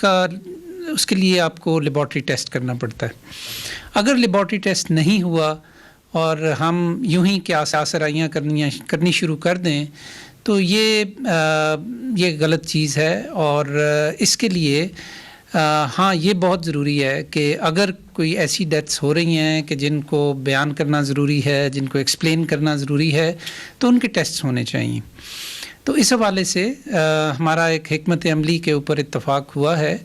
اس کے لیے آپ کو لیبارٹری ٹیسٹ کرنا پڑتا ہے. اگر لیبارٹری ٹیسٹ نہیں ہوا اور ہم یوں ہی کہ آسرائیاں کرنی شروع کر دیں تو یہ غلط چیز ہے. اور اس کے لیے ہاں یہ بہت ضروری ہے کہ اگر کوئی ایسی ڈیتھس ہو رہی ہیں کہ جن کو بیان کرنا ضروری ہے، جن کو ایکسپلین کرنا ضروری ہے، تو ان کے ٹیسٹس ہونے چاہیے. تو اس حوالے سے ہمارا ایک حکمت عملی کے اوپر اتفاق ہوا ہے،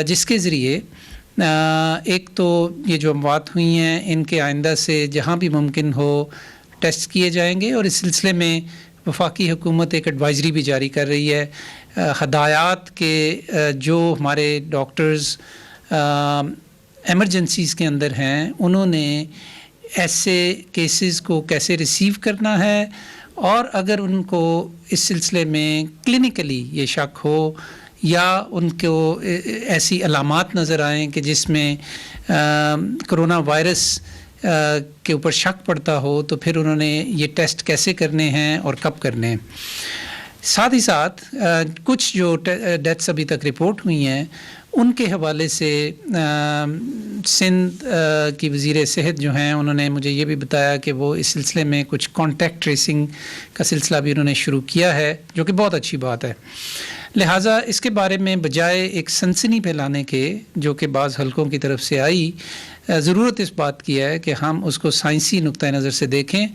جس کے ذریعے ایک تو یہ جو اموات ہوئی ہیں ان کے آئندہ سے جہاں بھی ممکن ہو ٹیسٹ کیے جائیں گے. اور اس سلسلے میں وفاقی حکومت ایک ایڈوائزری بھی جاری کر رہی ہے، ہدایات کے جو ہمارے ڈاکٹرز ایمرجنسیز کے اندر ہیں انہوں نے ایسے کیسز کو کیسے ریسیو کرنا ہے، اور اگر ان کو اس سلسلے میں کلینکلی یہ شک ہو یا ان کو ایسی علامات نظر آئیں کہ جس میں کرونا وائرس کے اوپر شک پڑتا ہو، تو پھر انہوں نے یہ ٹیسٹ کیسے کرنے ہیں اور کب کرنے ہیں. ساتھ ہی ساتھ کچھ جو ڈیتھس ابھی تک رپورٹ ہوئی ہیں ان کے حوالے سے سندھ کی وزیر صحت جو ہیں انہوں نے مجھے یہ بھی بتایا کہ وہ اس سلسلے میں کچھ کانٹیکٹ ٹریسنگ کا سلسلہ بھی انہوں نے شروع کیا ہے، جو کہ بہت اچھی بات ہے. لہٰذا اس کے بارے میں بجائے ایک سنسنی پھیلانے کے جو کہ بعض حلقوں کی طرف سے آئی، ضرورت اس بات کی ہے کہ ہم اس کو سائنسی نقطۂ نظر سے دیکھیں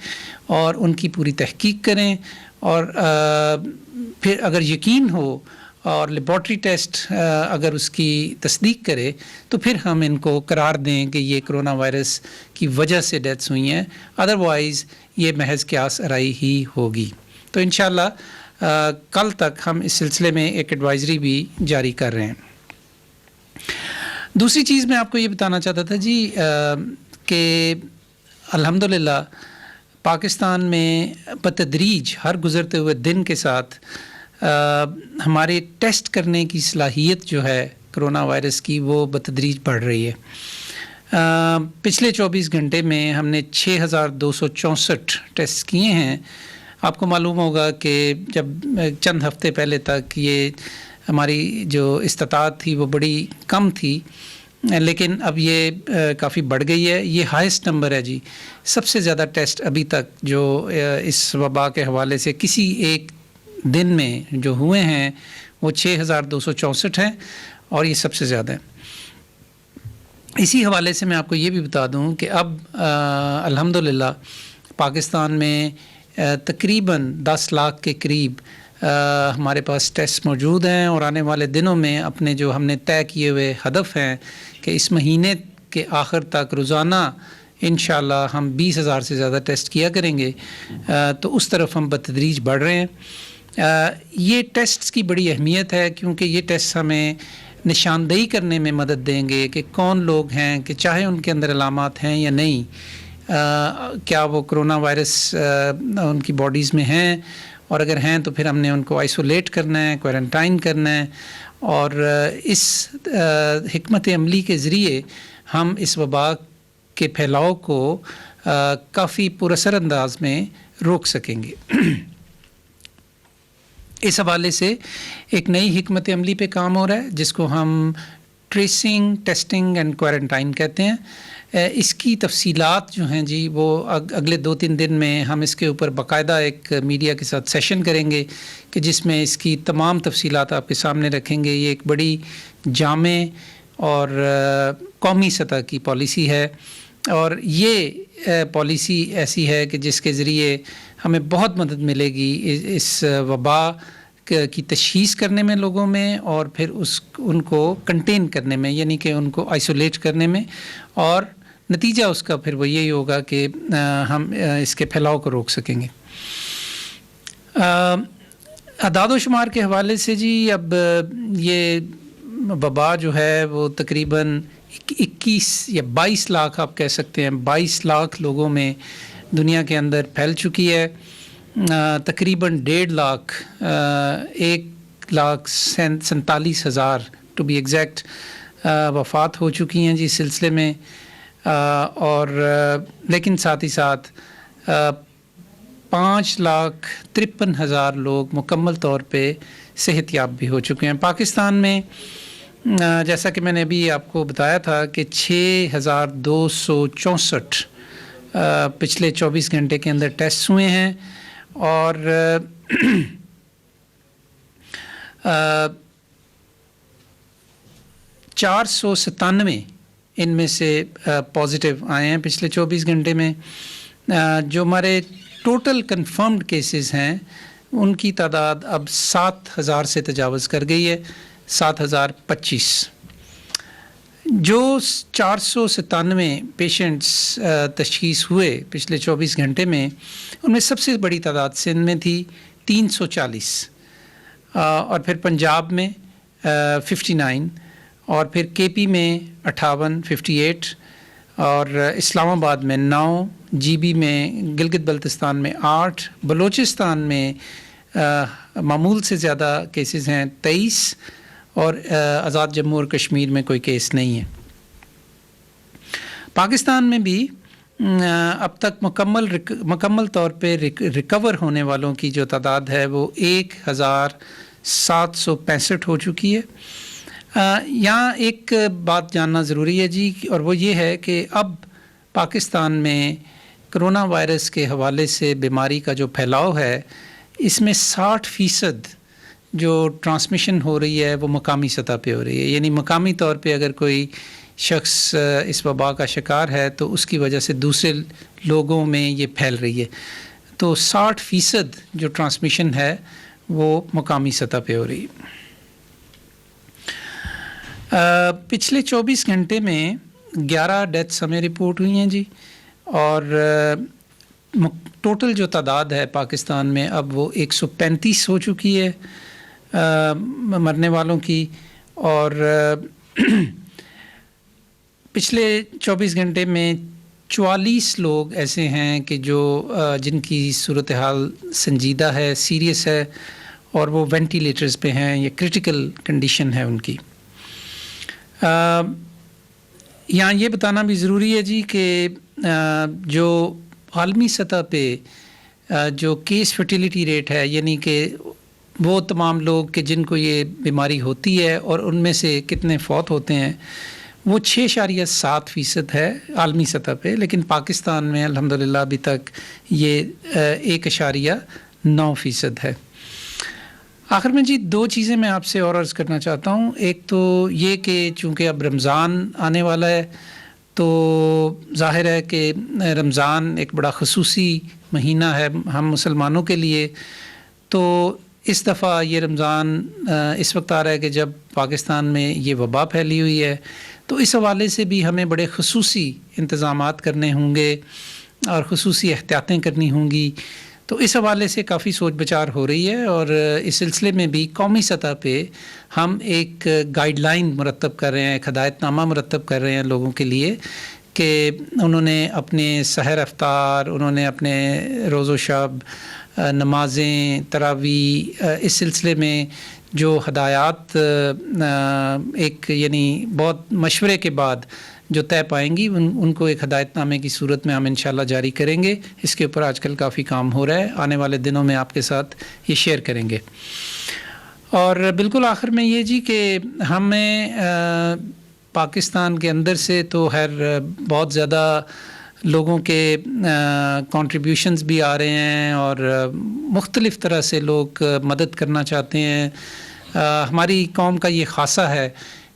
اور ان کی پوری تحقیق کریں، اور پھر اگر یقین ہو اور لیبارٹری ٹیسٹ اگر اس کی تصدیق کرے تو پھر ہم ان کو قرار دیں کہ یہ کرونا وائرس کی وجہ سے ڈیتھس ہوئی ہیں، ادروائز یہ محض قیاس آرائی ہی ہوگی. تو انشاءاللہ کل تک ہم اس سلسلے میں ایک ایڈوائزری بھی جاری کر رہے ہیں. دوسری چیز میں آپ کو یہ بتانا چاہتا تھا جی کہ الحمدللہ پاکستان میں بتدریج ہر گزرتے ہوئے دن کے ساتھ ہمارے ٹیسٹ کرنے کی صلاحیت جو ہے کرونا وائرس کی وہ بتدریج بڑھ رہی ہے. پچھلے 24 گھنٹے میں ہم نے 6264 ٹیسٹ کیے ہیں. آپ کو معلوم ہوگا کہ جب چند ہفتے پہلے تک یہ ہماری جو استطاعت تھی وہ بڑی کم تھی، لیکن اب یہ کافی بڑھ گئی ہے. یہ ہائیسٹ نمبر ہے جی، سب سے زیادہ ٹیسٹ ابھی تک جو اس وبا کے حوالے سے کسی ایک دن میں جو ہوئے ہیں وہ 6264 ہیں، اور یہ سب سے زیادہ ہے. اسی حوالے سے میں آپ کو یہ بھی بتا دوں کہ اب الحمدللہ پاکستان میں تقریباً 10 لاکھ کے قریب ہمارے پاس ٹیسٹ موجود ہیں، اور آنے والے دنوں میں اپنے جو ہم نے طے کیے ہوئے ہدف ہیں کہ اس مہینے کے آخر تک روزانہ انشاءاللہ ہم 20,000 سے زیادہ ٹیسٹ کیا کریں گے، تو اس طرف ہم بتدریج بڑھ رہے ہیں. یہ ٹیسٹس کی بڑی اہمیت ہے کیونکہ یہ ٹیسٹ ہمیں نشاندہی کرنے میں مدد دیں گے کہ کون لوگ ہیں کہ چاہے ان کے اندر علامات ہیں یا نہیں، کیا وہ کرونا وائرس ان کی باڈیز میں ہیں، اور اگر ہیں تو پھر ہم نے ان کو آئسولیٹ کرنا ہے، کوارنٹائن کرنا ہے. اور اس حکمت عملی کے ذریعے ہم اس وبا کے پھیلاؤ کو کافی پر اثر انداز میں روک سکیں گے. اس حوالے سے ایک نئی حکمت عملی پہ کام ہو رہا ہے جس کو ہم ٹریسنگ، ٹیسٹنگ اینڈ کوارنٹائن کہتے ہیں. اس کی تفصیلات جو ہیں جی وہ اگلے 2-3 دن میں ہم اس کے اوپر باقاعدہ ایک میڈیا کے ساتھ سیشن کریں گے کہ جس میں اس کی تمام تفصیلات آپ کے سامنے رکھیں گے. یہ ایک بڑی جامع اور قومی سطح کی پالیسی ہے، اور یہ پالیسی ایسی ہے کہ جس کے ذریعے ہمیں بہت مدد ملے گی اس وبا کی تشخیص کرنے میں لوگوں میں، اور پھر ان کو کنٹین کرنے میں، یعنی کہ ان کو آئسولیٹ کرنے میں، اور نتیجہ اس کا پھر وہ یہی ہوگا کہ ہم اس کے پھیلاؤ کو روک سکیں گے. اعداد و شمار کے حوالے سے جی اب یہ وبا جو ہے وہ تقریباً 21 یا 22 لاکھ آپ کہہ سکتے ہیں، 22 لاکھ لوگوں میں دنیا کے اندر پھیل چکی ہے. تقریباً 1.5 لاکھ 1,47,000 ٹو بی ایگزیکٹ وفات ہو چکی ہیں جی اس سلسلے میں. اور لیکن ساتھ ہی ساتھ 5,53,000 لوگ مکمل طور پہ صحت یاب بھی ہو چکے ہیں. پاکستان میں جیسا کہ میں نے ابھی آپ کو بتایا تھا کہ 6264 پچھلے 24 گھنٹے کے اندر ٹیسٹ ہوئے ہیں، اور 497 ان میں سے پازیٹیو آئے ہیں پچھلے 24 گھنٹے میں. جو ہمارے ٹوٹل کنفرمڈ کیسز ہیں ان کی تعداد اب 7000 سے تجاوز کر گئی ہے، 7025. جو 497 پیشنٹس تشخیص ہوئے پچھلے 24 گھنٹے میں، ان میں سب سے بڑی تعداد سندھ میں تھی 340، اور پھر پنجاب میں 59، اور پھر کے پی میں 58 اور اسلام آباد میں 9، جی بی میں گلگت بلتستان میں 8، بلوچستان میں معمول سے زیادہ کیسز ہیں 23، اور آزاد جموں اور کشمیر میں کوئی کیس نہیں ہے. پاکستان میں بھی اب تک مکمل طور پہ ریکور ہونے والوں کی جو تعداد ہے وہ 1765 ہو چکی ہے. یہاں ایک بات جاننا ضروری ہے جی، اور وہ یہ ہے کہ اب پاکستان میں کرونا وائرس کے حوالے سے بیماری کا جو پھیلاؤ ہے، اس میں 60% جو ٹرانسمیشن ہو رہی ہے وہ مقامی سطح پہ ہو رہی ہے. یعنی مقامی طور پہ اگر کوئی شخص اس وبا کا شکار ہے تو اس کی وجہ سے دوسرے لوگوں میں یہ پھیل رہی ہے. تو 60% جو ٹرانسمیشن ہے وہ مقامی سطح پہ ہو رہی ہے. پچھلے 24 گھنٹے میں 11 ڈیتھس ہمیں رپورٹ ہوئی ہیں جی، اور ٹوٹل جو تعداد ہے پاکستان میں اب وہ 135 ہو چکی ہے مرنے والوں کی. اور پچھلے 24 گھنٹے میں 44 لوگ ایسے ہیں کہ جن کی صورتحال سنجیدہ ہے، سیریس ہے، اور وہ وینٹیلیٹرز پہ ہیں، یہ کرٹیکل کنڈیشن ہے ان کی. یہاں یہ بتانا بھی ضروری ہے جی کہ جو عالمی سطح پہ جو کیس فرٹیلیٹی ریٹ ہے، یعنی کہ وہ تمام لوگ کہ جن کو یہ بیماری ہوتی ہے اور ان میں سے کتنے فوت ہوتے ہیں، وہ 6.7% ہے عالمی سطح پہ. لیکن پاکستان میں الحمدللہ ابھی تک یہ 1.9% ہے. آخر میں جی 2 چیزیں میں آپ سے اور عرض کرنا چاہتا ہوں. ایک تو یہ کہ چونکہ اب رمضان آنے والا ہے، تو ظاہر ہے کہ رمضان ایک بڑا خصوصی مہینہ ہے ہم مسلمانوں کے لیے. تو اس دفعہ یہ رمضان اس وقت آ رہا ہے کہ جب پاکستان میں یہ وبا پھیلی ہوئی ہے، تو اس حوالے سے بھی ہمیں بڑے خصوصی انتظامات کرنے ہوں گے اور خصوصی احتیاطیں کرنی ہوں گی. تو اس حوالے سے کافی سوچ بچار ہو رہی ہے، اور اس سلسلے میں بھی قومی سطح پہ ہم ایک گائیڈ لائن مرتب کر رہے ہیں، ایک ہدایت نامہ مرتب کر رہے ہیں لوگوں کے لیے کہ انہوں نے اپنے سحر افطار، انہوں نے اپنے روز و شب، نمازیں، تراویح، اس سلسلے میں جو ہدایات ایک یعنی بہت مشورے کے بعد جو طے پائیں گی، ان کو ایک ہدایت نامے کی صورت میں ہم انشاءاللہ جاری کریں گے. اس کے اوپر آج کل کافی کام ہو رہا ہے، آنے والے دنوں میں آپ کے ساتھ یہ شیئر کریں گے. اور بالکل آخر میں یہ جی کہ ہمیں پاکستان کے اندر سے تو خیر بہت زیادہ لوگوں کے کنٹریبیوشنز بھی آ رہے ہیں، اور مختلف طرح سے لوگ مدد کرنا چاہتے ہیں. ہماری قوم کا یہ خاصہ ہے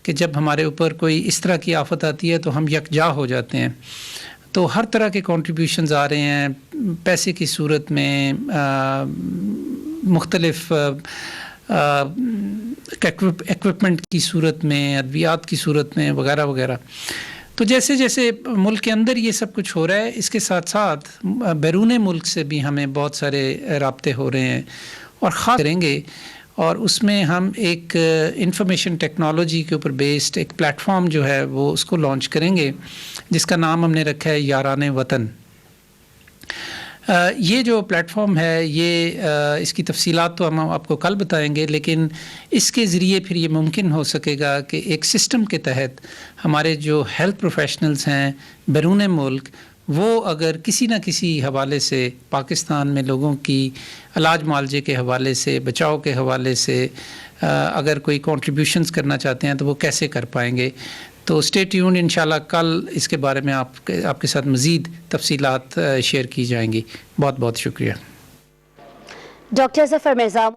کہ جب ہمارے اوپر کوئی اس طرح کی آفت آتی ہے تو ہم یکجا ہو جاتے ہیں. تو ہر طرح کے کنٹریبیوشنز آ رہے ہیں، پیسے کی صورت میں، مختلف ایکوپمنٹ کی صورت میں، ادویات کی صورت میں، وغیرہ وغیرہ. تو جیسے جیسے ملک کے اندر یہ سب کچھ ہو رہا ہے، اس کے ساتھ ساتھ بیرون ملک سے بھی ہمیں بہت سارے رابطے ہو رہے ہیں اور خاص کریں گے. اور اس میں ہم ایک انفارمیشن ٹیکنالوجی کے اوپر بیسڈ ایک پلیٹ فارم جو ہے وہ اس کو لانچ کریں گے، جس کا نام ہم نے رکھا ہے یاران وطن. یہ جو پلیٹ فارم ہے، یہ اس کی تفصیلات تو ہم آپ کو کل بتائیں گے، لیکن اس کے ذریعے پھر یہ ممکن ہو سکے گا کہ ایک سسٹم کے تحت ہمارے جو ہیلتھ پروفیشنلز ہیں بیرون ملک، وہ اگر کسی نہ کسی حوالے سے پاکستان میں لوگوں کی علاج معالجے کے حوالے سے، بچاؤ کے حوالے سے اگر کوئی کنٹریبیوشنز کرنا چاہتے ہیں تو وہ کیسے کر پائیں گے. تو اسٹے ٹیونڈ، انشاءاللہ کل اس کے بارے میں آپ کے ساتھ مزید تفصیلات شیئر کی جائیں گی. بہت بہت شکریہ. ڈاکٹر ظفر مرزا.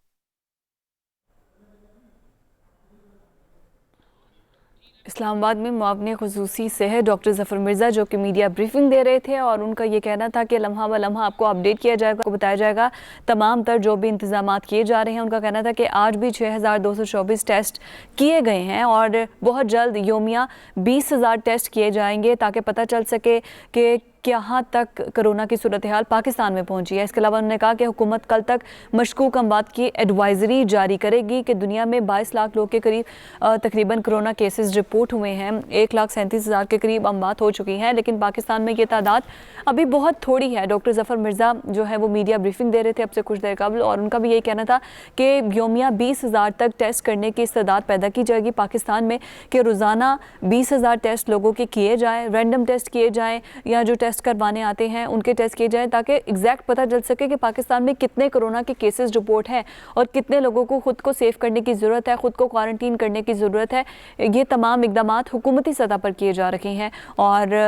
اسلام آباد میں معاون خصوصی صحت ڈاکٹر ظفر مرزا جو کہ میڈیا بریفنگ دے رہے تھے، اور ان کا یہ کہنا تھا کہ لمحہ بہ لمحہ آپ کو اپڈیٹ کیا جائے گا، آپ کو بتایا جائے گا تمام تر جو بھی انتظامات کیے جا رہے ہیں. ان کا کہنا تھا کہ آج بھی 6224 ٹیسٹ کیے گئے ہیں اور بہت جلد یومیہ 20,000 ٹیسٹ کیے جائیں گے تاکہ پتہ چل سکے کہ کہاں تک کرونا کی صورتحال پاکستان میں پہنچی ہے. اس کے علاوہ انہوں نے کہا کہ حکومت کل تک مشکوک اموات کی ایڈوائزری جاری کرے گی کہ دنیا میں 22 لاکھ لوگ کے قریب تقریباً کرونا کیسز رپورٹ ہوئے ہیں. 1,37,000 کے قریب اموات ہو چکی ہیں، لیکن پاکستان میں یہ تعداد ابھی بہت تھوڑی ہے. ڈاکٹر ظفر مرزا جو ہے وہ میڈیا بریفنگ دے رہے تھے اب سے کچھ دیر قبل، اور ان کا بھی یہی کہنا تھا کہ یومیہ 20,000 تک ٹیسٹ کرنے کی استعداد پیدا کی جائے گی پاکستان میں، کہ روزانہ 20,000 ٹیسٹ لوگوں کے کیے جائیں، رینڈم ٹیسٹ کیے جائیں یا جو ٹیسٹ کروانے آتے ہیں ان کے ٹیسٹ کیے جائیں تاکہ ایگزیکٹ پتہ چل سکے کہ پاکستان میں کتنے کرونا کے کیسز رپورٹ ہیں اور کتنے لوگوں کو خود کو سیف کرنے کی ضرورت ہے، خود کو کوارنٹین کرنے کی ضرورت ہے. یہ تمام اقدامات حکومتی سطح پر کیے جا رہے ہیں اور